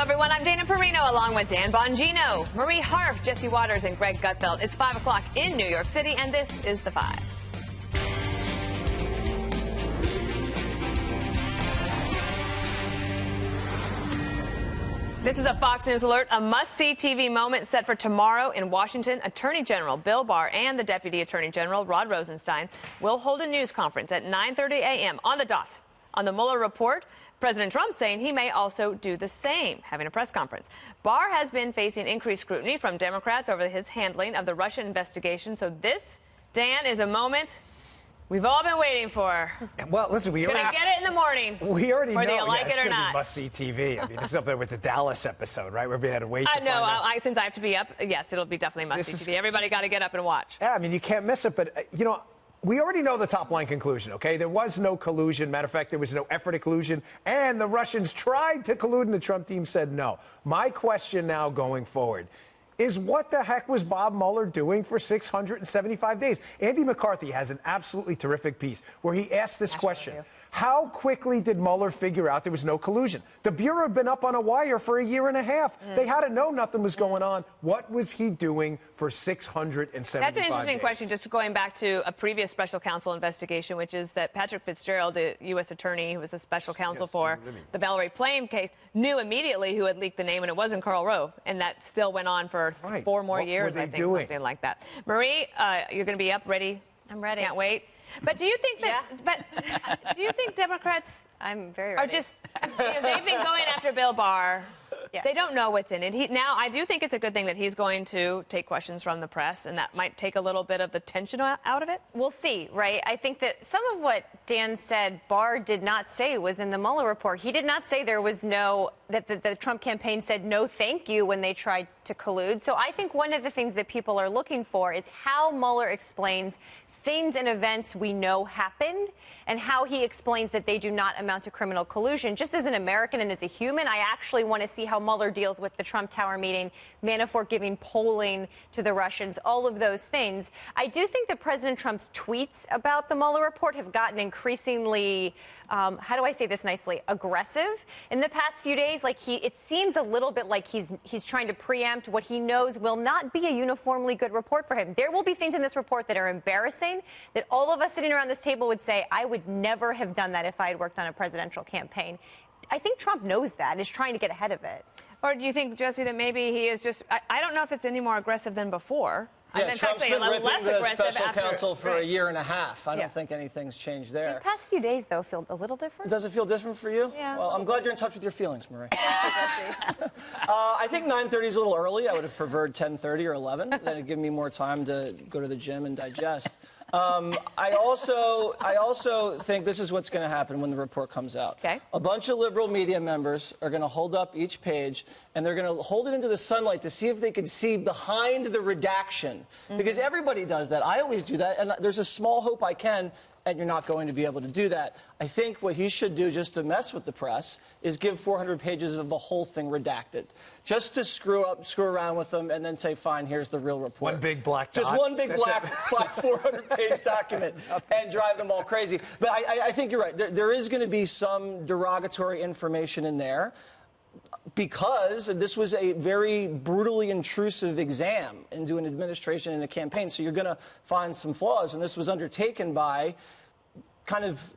everyone. I'm Dana Perino along with Dan Bongino, Marie Harf, Jesse Waters, and Greg Gutfeld. It's 5 o'clock in New York City, and this is The Five. This is a Fox News alert, a must-see TV moment set for tomorrow in Washington. Attorney General Bill Barr and the Deputy Attorney General Rod Rosenstein will hold a news conference at 9:30 a.m. on the dot. On the Mueller report, President Trump saying he may also do the same, having a press conference. Barr has been facing increased scrutiny from Democrats over his handling of the Russian investigation. So this, Dan, is a moment we've all been waiting for. Well, listen, we already get it in the morning. We already know. Whether you like it's it or gonna not. Be must-see TV. I mean, this is up there with the Dallas episode, right? We're being able to wait. No, since I have to be up, yes, it'll be definitely must-see TV. Everybody got to get up and watch. Yeah, I mean, you can't miss it. But we already know the top-line conclusion. Okay, there was no collusion. Matter of fact, there was no effort at collusion, and the Russians tried to collude, and the Trump team said no. My question now, going forward, is what the heck was Bob Mueller doing for 675 days? Andy McCarthy has an absolutely terrific piece where he asked this question. How quickly did Mueller figure out there was no collusion? The Bureau had been up on a wire for a year and a half. They had to know nothing was going on. What was he doing for 675 days? That's an interesting question, just going back to a previous special counsel investigation, which is that Patrick Fitzgerald, the U.S. attorney who was a special counsel for the Valerie Plame case, knew immediately who had leaked the name, and it wasn't Karl Rove. And that still went on for 4 more years, I think, something like that. Marie, you're going to be up, ready? I'm ready. Can't wait. But do you think that? But do you think Democrats? I'm very ready. Are just they've been going after Bill Barr. Yeah. They don't know what's in it. Now, I do think it's a good thing that he's going to take questions from the press, and that might take a little bit of the tension out of it. We'll see, right? I think that some of what Dan said Barr did not say was in the Mueller report. He did not say there was that the Trump campaign said no thank you when they tried to collude. So I think one of the things that people are looking for is how Mueller explains things and events we know happened, and how he explains that they do not amount to criminal collusion. Just as an American and as a human, I actually want to see how Mueller deals with the Trump Tower meeting, Manafort giving polling to the Russians, all of those things. I do think that President Trump's tweets about the Mueller report have gotten increasingly, how do I say this nicely, aggressive in the past few days. It seems a little bit like he's trying to preempt what he knows will not be a uniformly good report for him. There will be things in this report that are embarrassing, that all of us sitting around this table would say, I would never have done that if I had worked on a presidential campaign. I think Trump knows that, is trying to get ahead of it. Or do you think, Jesse, that maybe he is just, I don't know if it's any more aggressive than before. Yeah, Trump's been ripping the special counsel for a year and a half. I don't think anything's changed there. These past few days, though, feel a little different. Does it feel different for you? Yeah. Well, I'm glad you're in touch with your feelings, Marie. I think 9:30 is a little early. I would have preferred 10:30 or 11. That'd give me more time to go to the gym and digest. I also think this is what's going to happen when the report comes out. Okay. A bunch of liberal media members are going to hold up each page, and they're going to hold it into the sunlight to see if they can see behind the redaction. Because everybody does that. I always do that, and there's a small hope I can, and you're not going to be able to do that. I think what he should do, just to mess with the press, is give 400 pages of the whole thing redacted. Just to screw around with them, and then say, fine, here's the real report. One big black dot. Just one big black 400-page document, and drive them all crazy. But I think you're right. There is going to be some derogatory information in there, because this was a very brutally intrusive exam into an administration and a campaign. So you're going to find some flaws. And this was undertaken by kind of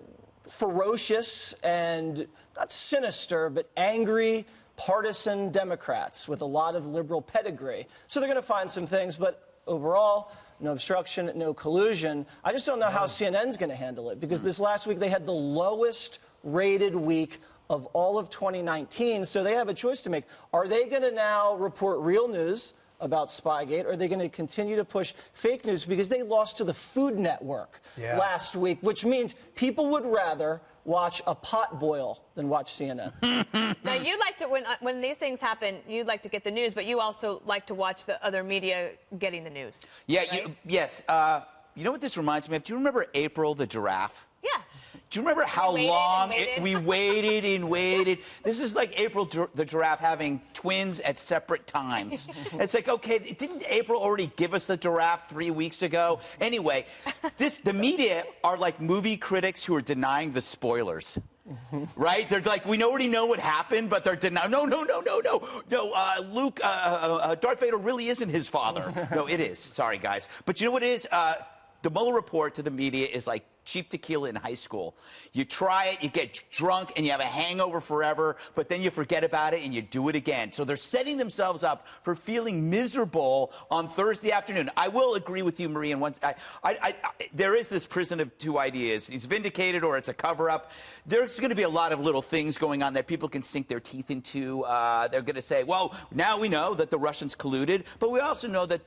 ferocious and not sinister, but angry, partisan Democrats with a lot of liberal pedigree. So they're going to find some things. But overall, no obstruction, no collusion. I just don't know how CNN's going to handle it, because this last week they had the lowest rated week of all of 2019, so they have a choice to make. Are they going to now report real news about Spygate, or are they going to continue to push fake news? Because they lost to the Food Network last week, which means people would rather watch a pot boil than watch CNN. Now, you like to, when these things happen, you'd like to get the news, but you also like to watch the other media getting the news. Yeah, right? yes. You know what this reminds me of? Do you remember April the giraffe? Yeah. Do you remember how long we waited and waited? This is like April the giraffe having twins at separate times. It's like, okay, didn't April already give us the giraffe 3 weeks ago? Anyway, the media are like movie critics who are denying the spoilers. Right? They're like, we already know what happened, but they're denying. No. Luke, Darth Vader really isn't his father. No, it is. Sorry, guys. But you know what it is? The Mueller report to the media is like cheap tequila in high school. You try it, you get drunk, and you have a hangover forever, but then you forget about it and you do it again. So they're setting themselves up for feeling miserable on Thursday afternoon. I will agree with you, Marie, and once there is this prison of two ideas. He's vindicated or it's a cover-up. There's going to be a lot of little things going on that people can sink their teeth into. They're going to say, well, now we know that the Russians colluded, but we also know that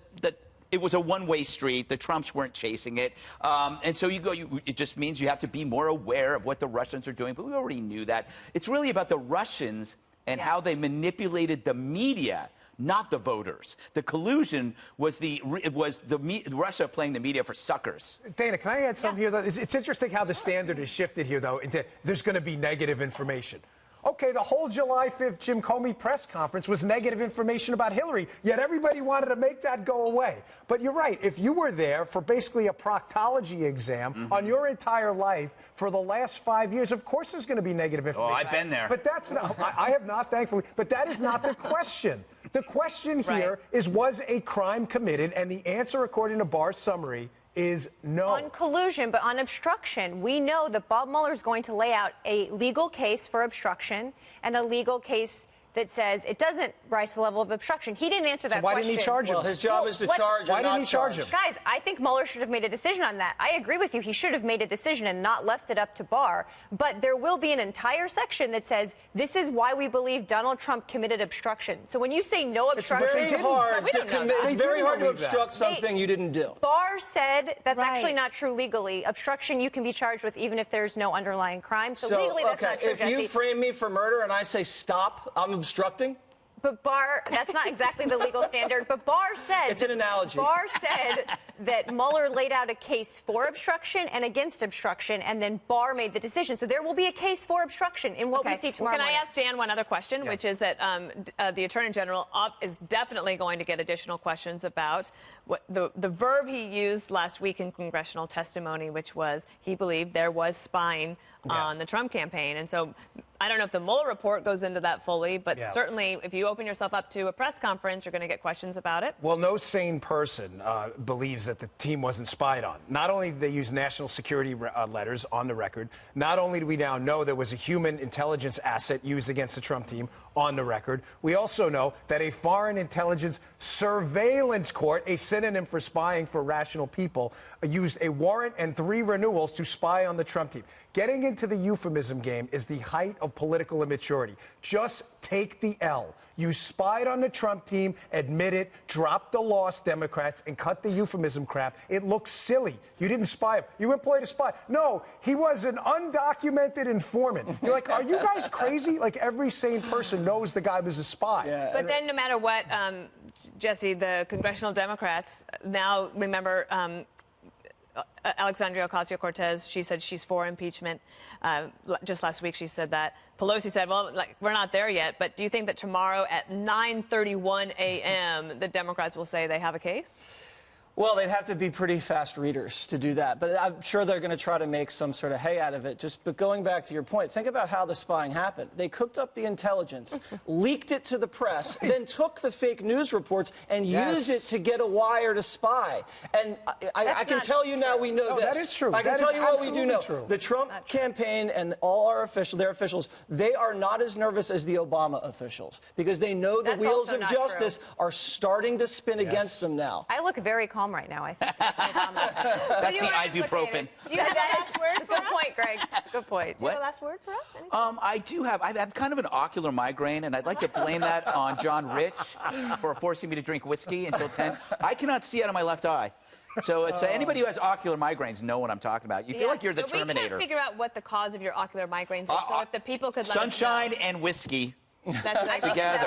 it was a one-way street. The Trumps weren't chasing it. And so it just means you have to be more aware of what the Russians are doing. But we already knew that. It's really about the Russians and how they manipulated the media, not the voters. The collusion was Russia playing the media for suckers. Dana, can I add something here, though? It's interesting how the standard is shifted here, though, into there's going to be negative information. Okay, the whole July 5th Jim Comey press conference was negative information about Hillary, yet everybody wanted to make that go away. But you're right. If you were there for basically a proctology exam on your entire life for the last 5 years, of course there's going to be negative information. Oh, I've been there. But that's not, I have not, thankfully. But that is not the question. The question here is, was a crime committed? And the answer, according to Barr's summary, is no. On collusion, but on obstruction, we know that Bob Mueller is going to lay out a legal case for obstruction and a legal case that says it doesn't rise to the level of obstruction. He didn't answer that question. Why didn't he charge him? Well, his job is to charge. Why didn't he charge him? Guys, I think Mueller should have made a decision on that. I agree with you. He should have made a decision and not left it up to Barr. But there will be an entire section that says this is why we believe Donald Trump committed obstruction. So when you say no obstruction, it's very hard to obstruct something you didn't do. Barr said that's actually not true legally. Obstruction you can be charged with even if there's no underlying crime. So legally that's not true, if you frame me for murder and I say stop, I'm obstructing. But Barr, that's not exactly the legal standard. But Barr said... It's an analogy. Barr said that Mueller laid out a case for obstruction and against obstruction, and then Barr made the decision. So there will be a case for obstruction in what we see tomorrow morning. Can I ask Dan one other question, which is that the Attorney General is definitely going to get additional questions about what the verb he used last week in congressional testimony, which was he believed there was spying on the Trump campaign. And so I don't know if the Mueller report goes into that fully, but certainly if you open yourself up to a press conference, you're going to get questions about it. Well, no sane person believes that the team wasn't spied on. Not only did they use national security letters on the record, not only do we now know there was a human intelligence asset used against the Trump team on the record, we also know that a foreign intelligence surveillance court, a synonym for spying for rational people, used a warrant and 3 renewals to spy on the Trump team. Getting into the euphemism game is the height of political immaturity. Just take the L. You spied on the Trump team, admit it, drop the lost Democrats, and cut the euphemism crap. It looks silly. You didn't spy him. You employed a spy. No, he was an undocumented informant. You're like, are you guys crazy? Like, every sane person knows the guy was a spy. Yeah. But then no matter what, Jesse, the congressional Democrats now remember... Alexandria Ocasio-Cortez, she said she's for impeachment. Just last week she said that. Pelosi said, well, we're not there yet, but do you think that tomorrow at 9:31 a.m. the Democrats will say they have a case? Well, they'd have to be pretty fast readers to do that. But I'm sure they're going to try to make some sort of hay out of it. But going back to your point, think about how the spying happened. They cooked up the intelligence, leaked it to the press, then took the fake news reports and used it to get a wire to spy. And I can tell you now we know this. That is true. I can tell you what we do know. The Trump campaign and all our their officials, they are not as nervous as the Obama officials because they know the wheels of justice are starting to spin against them now. I look very calm right now, I think. That's the ibuprofen. Do you have a last word for us? Good point, Greg. Good point. Do you have a last word for us? I do have. I have kind of an ocular migraine, and I'd like to blame that on John Rich for forcing me to drink whiskey until 10. I cannot see out of my left eye. So it's anybody who has ocular migraines know what I'm talking about. You feel like you're the Terminator. We can't figure out what the cause of your ocular migraines is. So if the people could let sunshine us know. and whiskey That's together.